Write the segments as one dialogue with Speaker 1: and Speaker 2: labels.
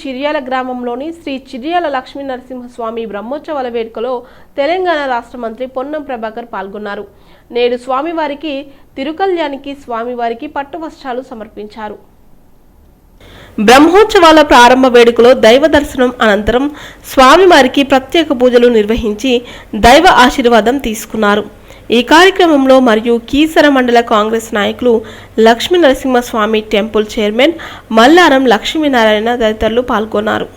Speaker 1: చిర్యాల గ్రామంలోని శ్రీ చిర్యాల లక్ష్మీ నరసింహస్వామి బ్రహ్మోత్సవాల వేడుకలో తెలంగాణ రాష్ట్ర మంత్రి పొన్నం ప్రభాకర్ పాల్గొన్నారు. నేడు స్వామివారికి తిరుకల్యానికి స్వామివారికి పట్టు వస్త్రాలు సమర్పించారు. బ్రహ్మోత్సవాల ప్రారంభ వేడుకలో దైవ దర్శనం అనంతరం స్వామివారికి ప్రత్యేక పూజలు నిర్వహించి దైవ ఆశీర్వాదం తీసుకున్నారు. ఈ కార్యక్రమంలో మరియు కీసర మండల కాంగ్రెస్ నాయకులు లక్ష్మీ నరసింహస్వామి టెంపుల్ చైర్మన్ మల్లారం లక్ష్మీనారాయణ తదితరులు పాల్గొన్నారు.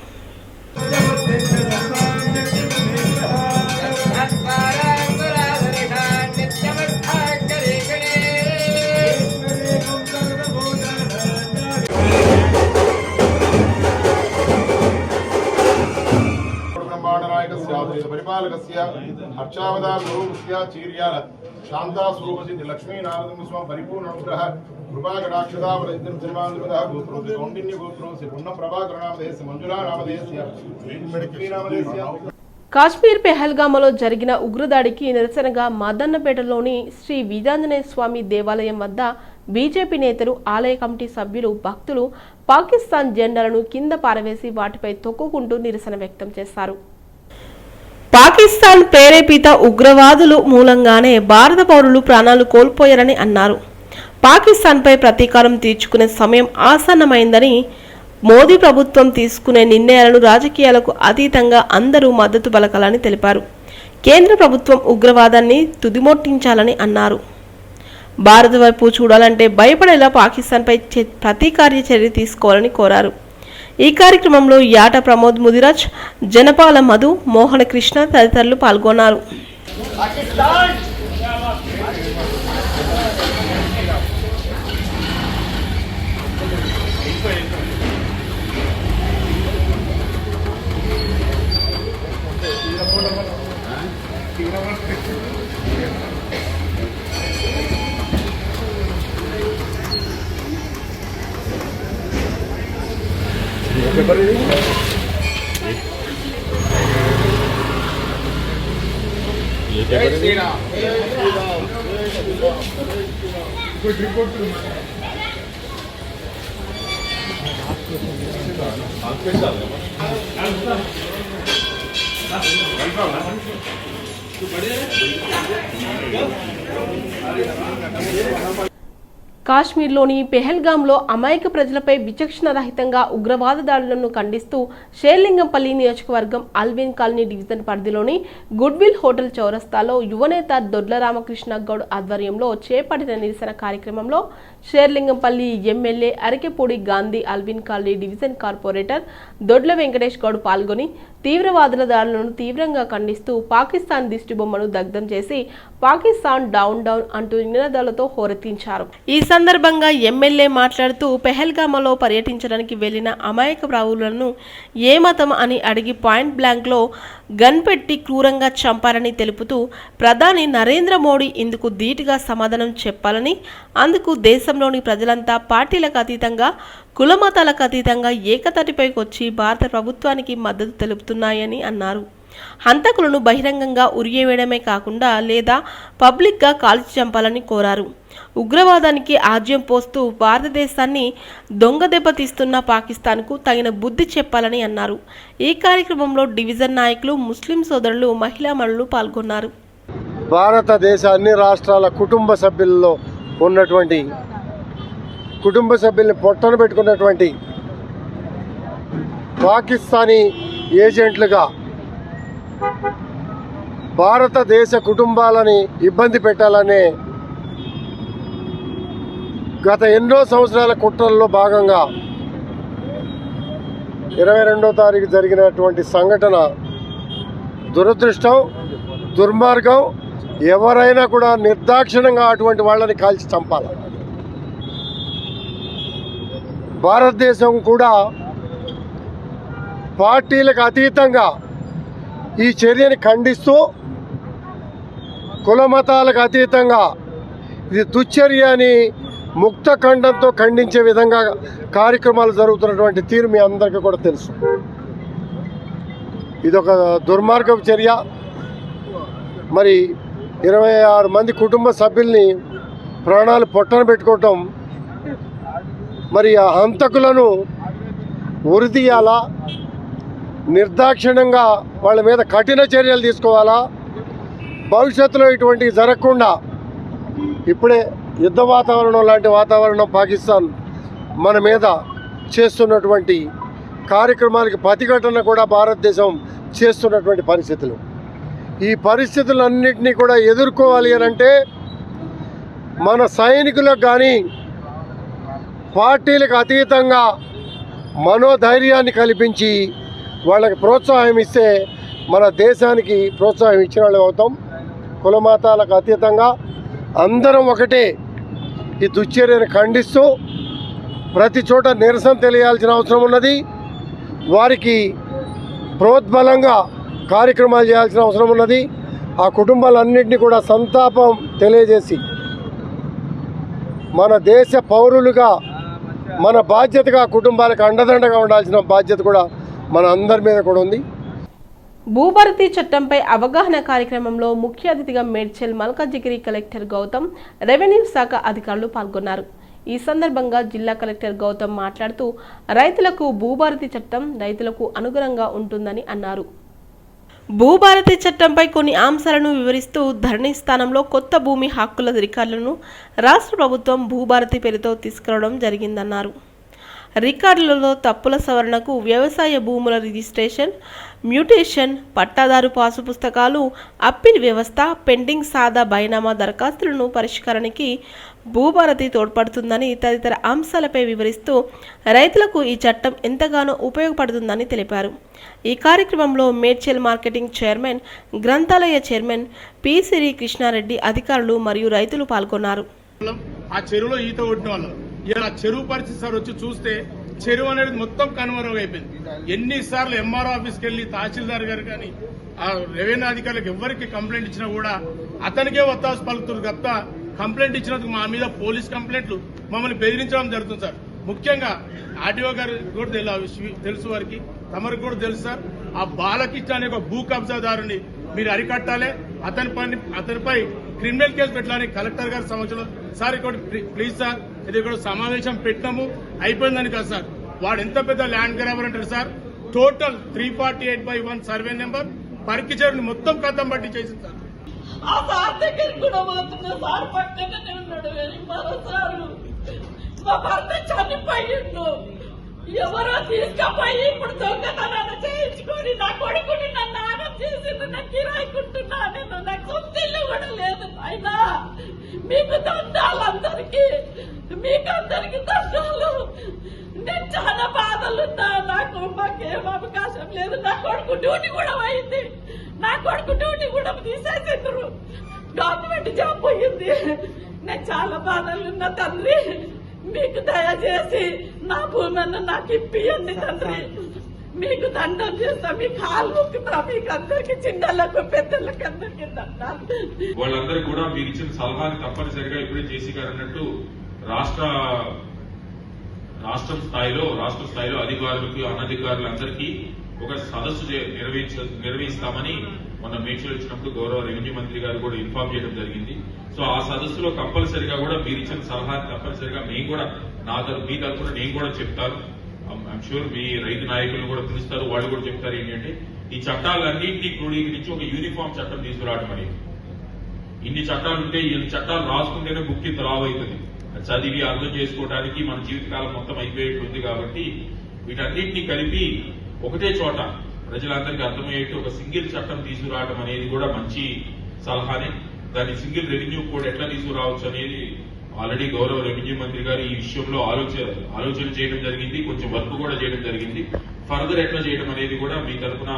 Speaker 2: परिपालकस्य हर्षावतार स्वरूपस्य चीर्याल शांता स्वरूपस्य लक्ष्मी नारसिंहस्वामी परिपूर्ण अनुग्रह कृपा कटाक्षता वरदितं जन्मान्तरतः गोत्रोस्य कौंडिन्य गोत्रोस्य पुण्य प्रभाकर नामधेयस्य मंजुला नामधेयस्य मेडिकल नामधेयस्य
Speaker 1: కాశ్మీర్ పెహల్గామలో జరిగిన ఉగ్రదాడికి నిరసనగా మదన్నపేటలోని శ్రీ వీరాంజనేయ స్వామి దేవాలయం వద్ద బీజేపీ నేతలు, ఆలయ కమిటీ సభ్యులు, భక్తులు పాకిస్తాన్ జెండాలను కింద పారవేసి వాటిపై తొక్కుకుంటూ నిరసన వ్యక్తం చేశారు. పాకిస్తాన్ ప్రేరేపిత ఉగ్రవాదులు మూలంగానే భారత పౌరులు ప్రాణాలు కోల్పోయారని అన్నారు. పాకిస్తాన్పై ప్రతీకారం తీర్చుకునే సమయం ఆసన్నమైందని, మోదీ ప్రభుత్వం తీసుకునే నిర్ణయాలను రాజకీయాలకు అతీతంగా అందరూ మద్దతు పలకాలని తెలిపారు. కేంద్ర ప్రభుత్వం ఉగ్రవాదాన్ని తుదిమొట్టించాలని అన్నారు. భారత వైపు చూడాలంటే భయపడేలా పాకిస్తాన్పై ప్రతీకార చర్య తీసుకోవాలని కోరారు. ఈ కార్యక్రమంలో యాట ప్రమోద్ ముదిరాజ్, జనపాల మధు, మోహన కృష్ణ తదితరులు పాల్గొన్నారు. కాశ్మీర్లోని పెహల్గాంలో అమాయక ప్రజలపై విచక్షణ రహితంగా ఉగ్రవాద దాడులను ఖండిస్తూ షేర్లింగంపల్లి నియోజకవర్గం అల్విన్ కాలనీ డివిజన్ పరిధిలోని గుడ్విల్ హోటల్ చౌరస్తాలో యువనేత దొడ్ల రామకృష్ణ గౌడ్ ఆధ్వర్యంలో చేపట్టిన నిరసన కార్యక్రమంలో Serilingampally MLA Arekapudi Gandhi, Allwyn colony division corporator Dodla Venkatesh Goud పాల్గొని తీవ్రవాదుల దాడులను తీవ్రంగా ఖండిస్తూ పాకిస్తాన్ దిష్టిబొమ్మను దగ్ధం చేసి పాకిస్తాన్ డౌన్ డౌన్ అంటూ నినాదాలతో హోరెత్తించారు. ఈ సందర్భంగా ఎమ్మెల్యే మాట్లాడుతూ పెహల్గామలో పర్యటించడానికి వెళ్లిన అమాయక పౌరులను ఏ మతం అని అడిగి పాయింట్ బ్లాంక్ లో గన్ పెట్టి క్రూరంగా చంపారని తెలుపుతూ ప్రధాని నరేంద్ర మోడీ ఇందుకు ధీటుగా సమాధానం చెప్పాలని, అందుకు దేశంలోని ప్రజలంతా పార్టీలకు అతీతంగా, కులమతాలకు అతీతంగా ఏకతాటిపైకి వచ్చి భారత ప్రభుత్వానికి మద్దతు తెలుపుతున్నాయని అన్నారు. హంతకులను బహిరంగంగా ఉరివేయడమే కాకుండా లేదా పబ్లిక్గా కాల్చి చంపాలని కోరారు. ఉగ్రవాదానికి ఆజ్యం పోస్తూ భారతదేశాన్ని దొంగ దెబ్బతీస్తున్న పాకిస్తాన్కు తగిన బుద్ధి చెప్పాలని అన్నారు. ఈ కార్యక్రమంలో డివిజన్ నాయకులు, ముస్లిం సోదరులు, మహిళా మనులు పాల్గొన్నారు.
Speaker 3: భారతదేశ అన్ని రాష్ట్రాల కుటుంబ సభ్యుల్లో ఉన్నటువంటి కుటుంబ సభ్యుల్ని పొట్టన పెట్టుకున్నటువంటి పాకిస్తానీ ఏజెంట్లుగా భారతదేశ కుటుంబాలని ఇబ్బంది పెట్టాలనే గత ఎన్నో సంవత్సరాల కుట్రల్లో భాగంగా 22వ తారీఖు జరిగినటువంటి సంఘటన దురదృష్టం, దుర్మార్గం. ఎవరైనా కూడా నిర్దాక్షిణ్యంగా అటువంటి వాళ్ళని కాల్చి చంపాలి. భారతదేశం కూడా పార్టీలకు అతీతంగా ఈ చర్యని ఖండిస్తూ, కుల మతాలకు అతీతంగా ఇది దుశ్చర్య అని ముక్త ఖండంతో ఖండించే విధంగా కార్యక్రమాలు జరుగుతున్నటువంటి తీరు మీ అందరికీ కూడా తెలుసు. ఇదొక దుర్మార్గపు చర్య. మరి 26 మంది కుటుంబ సభ్యుల్ని ప్రాణాలు పొట్టన పెట్టుకోవటం, మరి ఆ హంతకులను ఉరిదీయాలా, నిర్దాక్షిణ్యంగా వాళ్ళ మీద కఠిన చర్యలు తీసుకోవాలా, భవిష్యత్తులో ఇటువంటివి జరగకుండా ఇప్పుడే యుద్ధ వాతావరణం లాంటి వాతావరణం పాకిస్తాన్ మన మీద చేస్తున్నటువంటి కార్యక్రమానికి ప్రతిఘటన కూడా భారతదేశం చేస్తున్నటువంటి పరిస్థితులు. ఈ పరిస్థితులన్నింటినీ కూడా ఎదుర్కోవాలి అని అంటే మన సైనికులకు కానీ పార్టీలకు అతీతంగా మనోధైర్యాన్ని కల్పించి వాళ్ళకి ప్రోత్సాహం ఇస్తే మన దేశానికి ప్రోత్సాహం ఇచ్చిన వాళ్ళు అవుతాం. కులమతాలకు అతీతంగా అందరం ఒకటే ఈ దుశ్చర్యను ఖండిస్తూ ప్రతి చోట నిరసన తెలియాల్సిన అవసరం ఉన్నది. వారికి ప్రోద్బలంగా కార్యక్రమాలు చేయాల్సిన అవసరం ఉన్నది. ఆ కుటుంబాలన్నింటినీ కూడా సంతాపం తెలియజేసి మన దేశ పౌరులుగా మన బాధ్యతగా కుటుంబాలకు అండదండగా ఉండాల్సిన బాధ్యత కూడా మన అందరి మీద కూడా ఉంది.
Speaker 1: భూభారతి చట్టంపై అవగాహన కార్యక్రమంలో ముఖ్య అతిథిగా మేడ్చల్ మల్కాజిగిరి కలెక్టర్ గౌతమ్, రెవెన్యూ శాఖ అధికారులు పాల్గొన్నారు. ఈ సందర్భంగా జిల్లా కలెక్టర్ గౌతమ్ మాట్లాడుతూ రైతులకు భూభారతి చట్టం రైతులకు అనుగుణంగా ఉంటుందని అన్నారు. భూభారతి చట్టంపై కొన్ని అంశాలను వివరిస్తూ ధరణి స్థానంలో కొత్త భూమి హక్కుల రికార్డులను రాష్ట్ర ప్రభుత్వం భూభారతి పేరుతో తీసుకురావడం జరిగిందన్నారు. రికార్డులలో తప్పుల సవరణకు వ్యవసాయ భూముల రిజిస్ట్రేషన్, మ్యూటేషన్, పట్టాదారు పాసు పుస్తకాలు, అప్పీల్ వ్యవస్థ, పెండింగ్ సాదా బైనామా దరఖాస్తులను పరిష్కారానికి భూభారతి తోడ్పడుతుందని తదితర అంశాలపై వివరిస్తూ రైతులకు ఈ చట్టం ఎంతగానో ఉపయోగపడుతుందని తెలిపారు. ఈ కార్యక్రమంలో మేడ్చల్ మార్కెటింగ్ చైర్మన్, గ్రంథాలయ చైర్మన్ పి. సిరి కృష్ణారెడ్డి, అధికారులు మరియు రైతులు పాల్గొన్నారు.
Speaker 4: ఆ చెరువులో ఈత కొట్టిన వాళ్ళు ఇలా చెరువు పరిస్థితి సార్ వచ్చి చూస్తే చెరువు అనేది మొత్తం కనుమరుగు అయిపోయింది. ఎన్నిసార్లు ఎంఆర్ఓ ఆఫీస్కి వెళ్లి తహసీల్దార్ గారు కానీ ఆ రెవెన్యూ అధికారులకు ఎవరికి కంప్లైంట్ ఇచ్చినా కూడా అతనికే ఒత్తాసు పలుకుతుంది తప్ప కంప్లైంట్ ఇచ్చినందుకు మా మీద పోలీస్ కంప్లైంట్లు మమ్మల్ని బెదిరించడం జరుగుతుంది సార్. ముఖ్యంగా ఆర్డీఓ గారు కూడా తెలుసు, వారికి తమరికి కూడా తెలుసు సార్. ఆ బాలకృష్ణ అనే ఒక భూ కబ్జాదారుని మీరు అరికట్టాలి, అతనిపై క్రిమినల్ కేసు పెట్టాలని కలెక్టర్ గారి సమక్షంలో సార్ ఇక్కడ ప్లీజ్ సార్ ఇది ఇక్కడ సమావేశం పెట్టినాము అయిపోయిందని కదా సార్. వాడు ఎంత పెద్ద ల్యాండ్ గ్రాబర్ అంటారు సార్. టోటల్ 348/1 సర్వే నెంబర్ పరికి చెరువుని మొత్తం కథం బట్టి చేసింది సార్.
Speaker 5: ఆ సార్ దగ్గర కూడా పోతున్నా సార్ పక్కనే ఉన్నాడు. మరోసారి మా భర్త చనిపోయిండు, ఎవరో తీసుకపోయి ఇప్పుడు దొంగతనాన్ని చేయించుకొని నా కొడుకుని నన్ను ఆనం చేసింది. నాకు కిరాయికుంటున్నా నేను, నాకు సొంత ఇల్లు కూడా లేదు. అయినా మీకు దండాలు, మీకు అందరికి దండాలు. నేను చాలా బాధలున్నా, మాకేం అవకాశం లేదు. నా కొడుకు డ్యూటీ కూడా అయింది, నా కొడుకు డ్యూటీ కూడా తీసేసిండ్రు, గవర్నమెంట్ జాబ్ పోయింది. నేను చాలా బాధలున్నా తండ్రి, మీకు దయచేసి నా భూమిని నాకు ఇప్పియండి తండ్రి. మీకు దండం చేస్తా, మీ కాలు మొక్కుతా, మీకు అందరికి చిన్నలకు పెద్దలకు అందరికి దండాలు.
Speaker 6: వాళ్ళందరూ కూడా మీరు ఇచ్చిన సలహాని తప్పనిసరిగా ఇప్పుడే జేసీ గారు అన్నట్టు రాష్ట్ర స్థాయిలో అధికారులకు అనధికారులందరికీ ఒక సదస్సు నిర్వహిస్తామని మొన్న మేడ్చల్ వచ్చినప్పుడు గౌరవ రెవెన్యూ మంత్రి గారు కూడా ఇన్ఫార్మ్ చేయడం జరిగింది. సో ఆ సదస్సులో కంపల్సరిగా కూడా మీరు ఇచ్చిన సలహాని తప్పనిసరిగా మేము కూడా మీ తరఫున నేను కూడా చెప్తాను. ఐఎమ్ షూర్ మీ రైతు నాయకులను కూడా పిలుస్తారు, వాళ్ళు కూడా చెప్తారు. ఏంటంటే ఈ చట్టాలన్నింటినీ క్రోడీకరించి ఒక యూనిఫామ్ చట్టం తీసుకురావడం అనేది. ఇన్ని చట్టాలు ఉంటే ఇన్ని చట్టాలు రాసుకుంటేనే బుక్ ఇంత లావ్ అవుతుంది. చదివి అర్థం చేసుకోవడానికి మన జీవితకాలం మొత్తం అయిపోయేటుంది. కాబట్టి వీటన్నింటినీ కలిపి ఒకటే చోట ప్రజలందరికీ అర్థమయ్యేట్టు ఒక సింగిల్ చట్టం తీసుకురావడం అనేది కూడా మంచి సలహానే. దాని సింగిల్ రెవెన్యూ కోడ్ ఎట్లా తీసుకురావచ్చు అనేది ఆల్రెడీ గౌరవ రెవెన్యూ మంత్రి గారు ఈ విషయంలో ఆలోచన చేయడం జరిగింది, కొంచెం వర్క్ కూడా చేయడం జరిగింది. ఫర్దర్ ఎట్లా చేయడం అనేది కూడా మీ తరఫున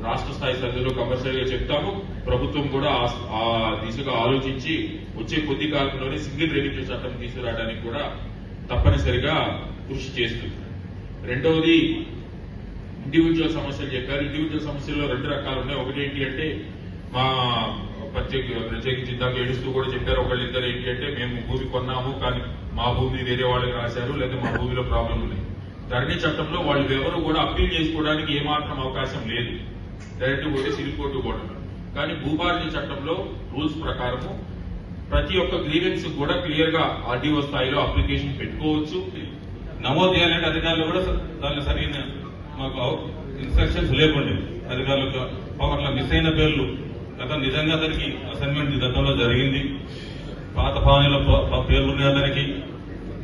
Speaker 6: రాష్ట్ర స్థాయి సభ్యులు కంపల్సరీగా చెప్తాము. ప్రభుత్వం కూడా ఆ దిశగా ఆలోచించి వచ్చే కొద్ది కాలంలోనే సింగిల్ రెవెన్యూ చట్టం తీసుకురావడానికి కూడా తప్పనిసరిగా కృషి చేస్తుంది. రెండవది ఇండివిజువల్ సమస్యలు చెప్పారు. ఇండివిజువల్ సమస్యల్లో 2 రకాలు ఉన్నాయి. ఒకటి ఏంటి అంటే మా ప్రత్యేకించి ఇందాక ఏడుస్తూ కూడా చెప్పారు. ఒకళ్ళిద్దరు ఏంటి అంటే మేము భూమి కొన్నాము కానీ మా భూమిని వేరే వాళ్ళకి రాశారు, లేదా మా భూమిలో ప్రాబ్లం ఉన్నాయి. ధరణి చట్టంలో వాళ్ళు ఎవరు కూడా అప్పీల్ చేసుకోవడానికి ఏమాత్రం అవకాశం లేదు, డైరెక్ట్ పోతే సివిల్ కోర్టు పోవడం. కానీ భూభారతి చట్టంలో రూల్స్ ప్రకారము ప్రతి ఒక్క గ్రీవెన్స్ కూడా క్లియర్ గా ఆర్డీఓ స్థాయిలో అప్లికేషన్ పెట్టుకోవచ్చు. నమోదు చేయాలంటే అధికారులు కూడా దాన్ని సరైన మాకు ఇన్స్ట్రక్షన్స్ లేకుండే అధికారులకు అట్లా మిస్ అయిన పేర్లు గత నిజంగా అతనికి అసైన్మెంట్ గతంలో జరిగింది. పాత పానీలో పేర్లు ఉన్నాయి, అతనికి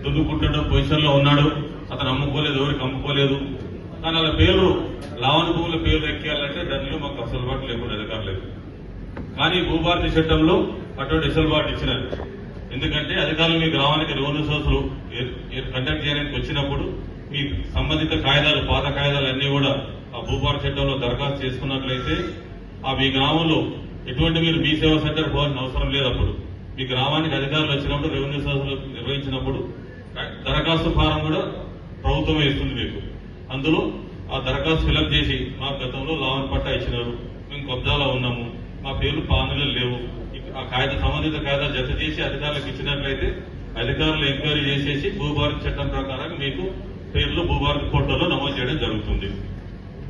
Speaker 6: దున్నుకుంటున్న పొజిషన్ లో ఉన్నాడు, అతను అమ్ముకోలేదు, ఎవరికి అమ్ముకోలేదు. కానీ అలా పేర్లు లావణి భూముల పేర్లు ఎక్కేయాలంటే దానిలో మాకు అసలుబాటు లేకుండా అధికారులేదు. కానీ భూభారతి చట్టంలో అటువంటి అసలుబాటు ఇచ్చినారు. ఎందుకంటే అధికారులు మీ గ్రామానికి రెవెన్యూ సోర్సులు కండక్ట్ చేయడానికి వచ్చినప్పుడు మీ సంబంధిత కాయిదాలు, పాత కాయిదాలు అన్ని కూడా ఆ భూభారతి చట్టంలో దరఖాస్తు చేసుకున్నట్లయితే ఆ మీ గ్రామంలో ఎటువంటి మీరు మీ సేవా సెంటర్ పోవాల్సిన అవసరం లేదు. అప్పుడు మీ గ్రామానికి అధికారులు వచ్చినప్పుడు రెవెన్యూ సోర్సులు నిర్వహించినప్పుడు దరఖాస్తు ఫారం కూడా ప్రభుత్వమే ఇస్తుంది మీకు. అందులో ఆ దరఖాస్తు ఫిలప్ చేసి మా గతంలో లావణి పట్టా ఇచ్చినారు, మేము కబ్జాలో ఉన్నాము, మా పేర్లు పానీలో లేవు, ఆ సంబంధిత కాయిదాలు జత చేసి అధికారులకు ఇచ్చినట్లయితే అధికారులు ఎంక్వైరీ చేసేసి భూభారతి చట్టం ప్రకారం మీకు పేర్లు భూభారతి పోర్టల్లో నమోదు చేయడం జరుగుతుంది.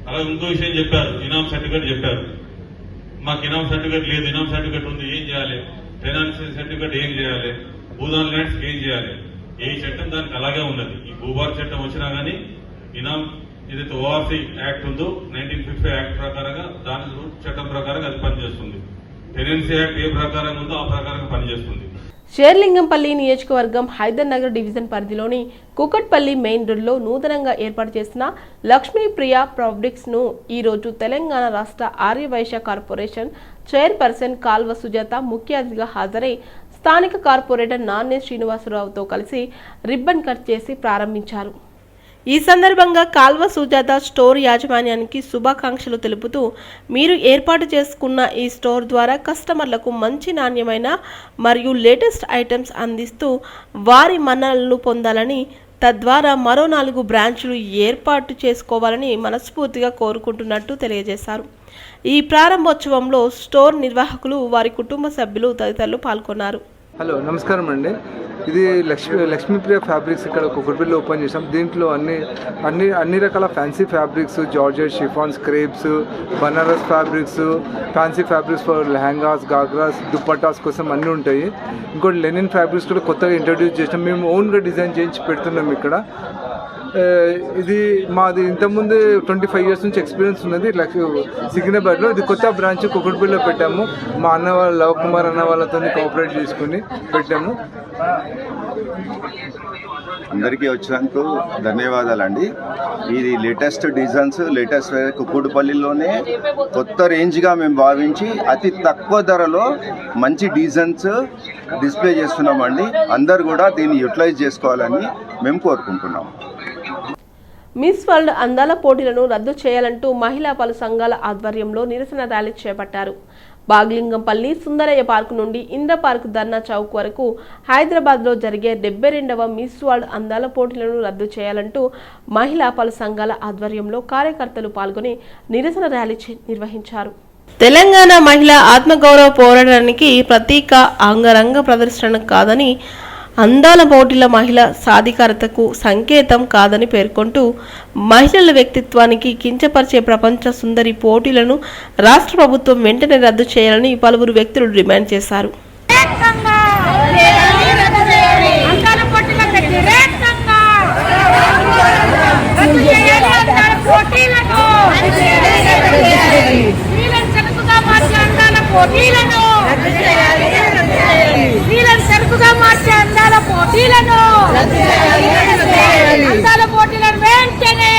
Speaker 6: అలాగే ఇంకో విషయం చెప్పారు, ఇనామ్ సర్టిఫికేట్ చెప్పారు. మాకు ఇనామ్ సర్టిఫికేట్ లేదు, ఇనామ్ సర్టిఫికేట్ ఉంది, ఏం చేయాలి? ఫైనాన్షియల్ సర్టిఫికేట్ ఏం చేయాలి? భూదాన్ ల్యాండ్స్ ఏం చేయాలి? ఏ చట్టం దానికి అలాగే ఉన్నది. ఈ భూభారతి చట్టం వచ్చినా కానీ ఇనామ్ ఏదైతే ఓఆర్సీ యాక్ట్ ఉందో 1950 యాక్ట్ ప్రకారంగా దాని చట్టం ప్రకారంగా అది పనిచేస్తుంది. టెనెన్సీ యాక్ట్ ఏ ప్రకారంగా ఉందో ఆ ప్రకారంగా పనిచేస్తుంది.
Speaker 1: షేర్లింగంపల్లి నియోజకవర్గం హైదర్ నగర్ డివిజన్ పరిధిలోని కుకట్పల్లి మెయిన్ రోడ్లో నూతనంగా ఏర్పాటు చేసిన లక్ష్మీప్రియ ప్రాడక్ట్స్ ను ఈ రోజు తెలంగాణ రాష్ట్ర ఆర్యవైశ్య కార్పొరేషన్ చైర్పర్సన్ కాల్వ సుజాత ముఖ్య అతిథిగా హాజరై స్థానిక కార్పొరేటర్ నాన్నే శ్రీనివాసరావుతో కలిసి రిబ్బన్ కట్ చేసి ప్రారంభించారు. ఈ సందర్భంగా కాల్వ సుజాత స్టోర్ యాజమాన్యానికి శుభాకాంక్షలు తెలుపుతూ, మీరు ఏర్పాటు చేసుకున్న ఈ స్టోర్ ద్వారా కస్టమర్లకు మంచి నాణ్యమైన మరియు లేటెస్ట్ ఐటమ్స్ అందిస్తూ వారి మన్ననలను పొందాలని, తద్వారా మరో 4 బ్రాంచ్లు ఏర్పాటు చేసుకోవాలని మనస్ఫూర్తిగా కోరుకుంటున్నట్టు తెలియజేశారు. ఈ ప్రారంభోత్సవంలో స్టోర్ నిర్వాహకులు, వారి కుటుంబ సభ్యులు తదితరులు పాల్గొన్నారు.
Speaker 7: హలో, నమస్కారం అండి. ఇది లక్ష్మీప్రియ ఫ్యాబ్రిక్స్ ఇక్కడ కుకట్పల్లిలో ఓపెన్ చేసాం. దీంట్లో అన్ని రకాల fancy fabrics, georgette, chiffons, crepes, Banaras fabrics, fancy fabrics for lehengas, ghagras, dupattas కోసం అన్నీ ఉంటాయి. ఇంకోటి లెనిన్ ఫ్యాబ్రిక్స్ కూడా కొత్తగా ఇంట్రడ్యూస్ చేసాం. మేము ఓన్గా డిజైన్ చేయించి పెడుతున్నాం ఇక్కడ. ఇది మాది ఇంతకుముందు 25 years నుంచి ఎక్స్పీరియన్స్ ఉన్నది సికింద్రాబాద్లో. ఇది కొత్త బ్రాంచ్ కుకట్పల్లిలో పెట్టాము. మా అన్న వాళ్ళ లవ్ కుమార్ అన్న వాళ్ళతో కోఆపరేట్ చేసుకుని పెట్టాము.
Speaker 8: అందరికీ వచ్చినందుకు ధన్యవాదాలండి. ఇది లేటెస్ట్ డిజైన్స్, లేటెస్ట్ కుకుడుపల్లిలోనే కొత్త రేంజ్గా మేము భావించి అతి తక్కువ ధరలో మంచి డిజైన్స్ డిస్ప్లే చేస్తున్నామండి. అందరు కూడా దీన్ని యూటిలైజ్ చేసుకోవాలని మేము కోరుకుంటున్నాము.
Speaker 1: మిస్ వరల్డ్ అందాల పోటీలను రద్దు చేయాలంటూ మహిళా పలు సంఘాల ఆధ్వర్యంలో నిరసన ర్యాలీ చేపట్టారు. బాగ్లింగంపల్లి సుందరయ్య పార్కు నుండి ఇంద్ర పార్క్ ధర్నా చౌక్ వరకు హైదరాబాద్లో జరిగే 72వ మిస్ వరల్డ్ అందాల పోటీలను రద్దు చేయాలంటూ మహిళా పలు సంఘాల ఆధ్వర్యంలో కార్యకర్తలు పాల్గొని నిరసన ర్యాలీ నిర్వహించారు. తెలంగాణ మహిళా ఆత్మగౌరవ పోరాటానికి ప్రతీక అంగరంగ ప్రదర్శన కాదని, అందాల పోటీల మహిళా సాధికారతకు సంకేతం కాదని పేర్కొంటూ మహిళల వ్యక్తిత్వానికి కించపరిచే ప్రపంచ సుందరి పోటీలను రాష్ట్ర ప్రభుత్వం వెంటనే రద్దు చేయాలని పలువురు వ్యక్తులు డిమాండ్ చేశారు.
Speaker 9: అందాల పోటీలను వెంటనే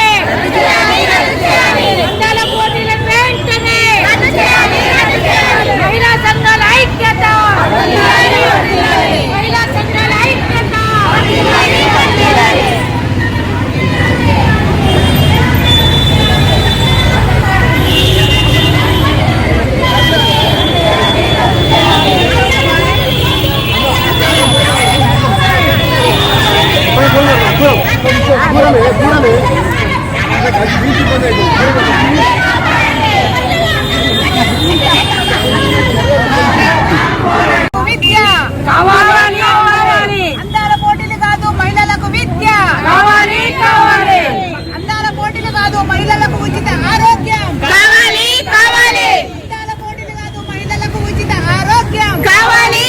Speaker 9: మహిళా సంఘాల ఐక్యత, మహిళా సంఘాల ఐక్యత. విద్య కావాలి, అందాల పోటీలు కాదు మహిళలకు విద్య కావాలి, అందాల పోటీలు కాదు మహిళలకు ఉచిత ఆరోగ్యం కావాలి, అందాల పోటీలు కాదు మహిళలకు ఉచిత ఆరోగ్యం కావాలి.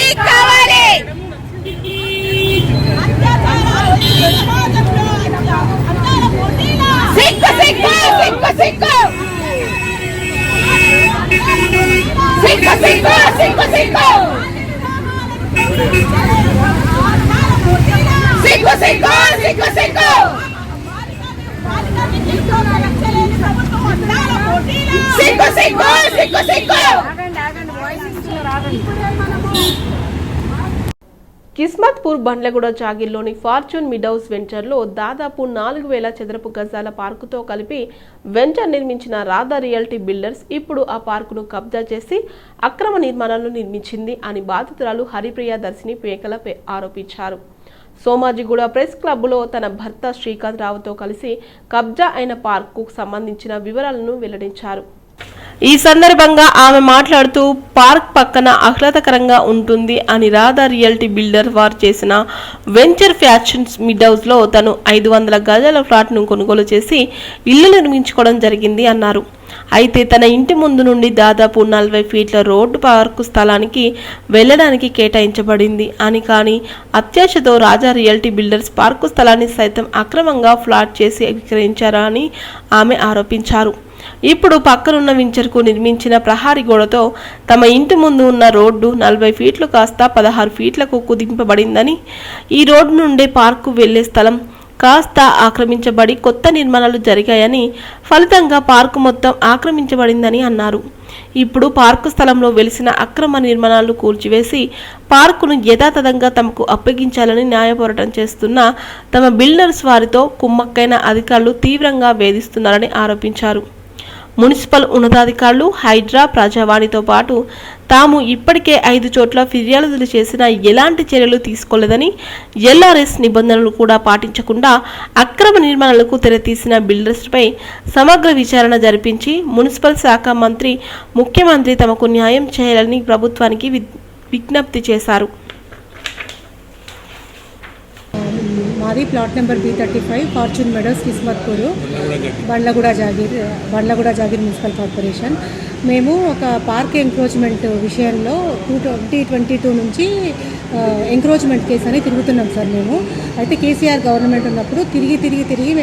Speaker 9: సమాజంలో సిగ్గు సిగ్గు సిగ్గు సిగ్గు సిగ్గు సిగ్గు సిగ్గు.
Speaker 1: కిస్మత్పూర్ బండ్లగూడ జాగిర్లోని ఫార్చ్యూన్ మిడౌస్ వెంచర్లో దాదాపు 4,000 చదరపు గజాల పార్కుతో కలిపి వెంచర్ నిర్మించిన రాధా రియల్టీ బిల్డర్స్ ఇప్పుడు ఆ పార్కును కబ్జా చేసి అక్రమ నిర్మాణాలను నిర్మించింది అని బాధితురాలు హరిప్రియ దర్శిని పేకల ఆరోపించారు. సోమాజిగూడ ప్రెస్ క్లబ్లో తన భర్త శ్రీకాంత్ రావుతో కలిసి కబ్జా అయిన పార్కుకు సంబంధించిన వివరాలను వెల్లడించారు. ఈ సందర్భంగా ఆమె మాట్లాడుతూ పార్క్ పక్కన ఆహ్లాదకరంగా ఉంటుంది అని రాధా రియల్టీ బిల్డర్ వారు చేసిన వెంచర్ ఫ్యాషన్స్ మిడౌస్లో తను 500 గజాల ఫ్లాట్ను కొనుగోలు చేసి ఇల్లు నిర్మించుకోవడం జరిగింది అన్నారు. అయితే తన ఇంటి ముందు నుండి దాదాపు 40 ఫీట్ల రోడ్డు పార్కు స్థలానికి వెళ్లడానికి కేటాయించబడింది అని, కానీ అత్యాశతో రాజా రియల్టీ బిల్డర్స్ పార్కు స్థలాన్ని సైతం అక్రమంగా ఫ్లాట్ చేసి విక్రయించారని ఆమె ఆరోపించారు. ఇప్పుడు పక్కనున్న వెంచర్కు నిర్మించిన ప్రహారీ గోడతో తమ ఇంటి ముందు ఉన్న రోడ్డు 40 ఫీట్లు కాస్త 16 ఫీట్లకు కుదింపబడిందని, ఈ రోడ్డు నుండే పార్కు వెళ్లే స్థలం కాస్త ఆక్రమించబడి కొత్త నిర్మాణాలు జరిగాయని, ఫలితంగా పార్కు మొత్తం ఆక్రమించబడిందని అన్నారు. ఇప్పుడు పార్కు స్థలంలో వెలిసిన అక్రమ నిర్మాణాలు కూల్చివేసి పార్కును యథాతథంగా తమకు అప్పగించాలని న్యాయ పోరాటం చేస్తున్న తమ బిల్డర్స్ వారితో కుమ్మక్కైన అధికారులు తీవ్రంగా వేధిస్తున్నారని ఆరోపించారు. మున్సిపల్ ఉన్నతాధికారులు, హైడ్రా, ప్రజావాణితో పాటు తాము ఇప్పటికే 5 చోట్ల ఫిర్యాదులు చేసినా ఎలాంటి చర్యలు తీసుకోలేదని, ఎల్ఆర్ఎస్ నిబంధనలు కూడా పాటించకుండా అక్రమ నిర్మాణాలకు తెరతీసిన బిల్డర్స్పై సమగ్ర విచారణ జరిపించి మున్సిపల్ శాఖ మంత్రి, ముఖ్యమంత్రి తమకు న్యాయం చేయాలని ప్రభుత్వానికి విజ్ఞప్తి చేశారు.
Speaker 10: మాది plot number B35 fortune Meadows Kismatpur Bandlaguda jagir municipal corporation. మేము ఒక పార్క్ ఎంక్రోచ్మెంట్ విషయంలో 2022 నుంచి ఎంక్రోచ్మెంట్ కేసు అని తిరుగుతున్నాం సార్. మేము అయితే కేసీఆర్ గవర్నమెంట్ ఉన్నప్పుడు తిరిగి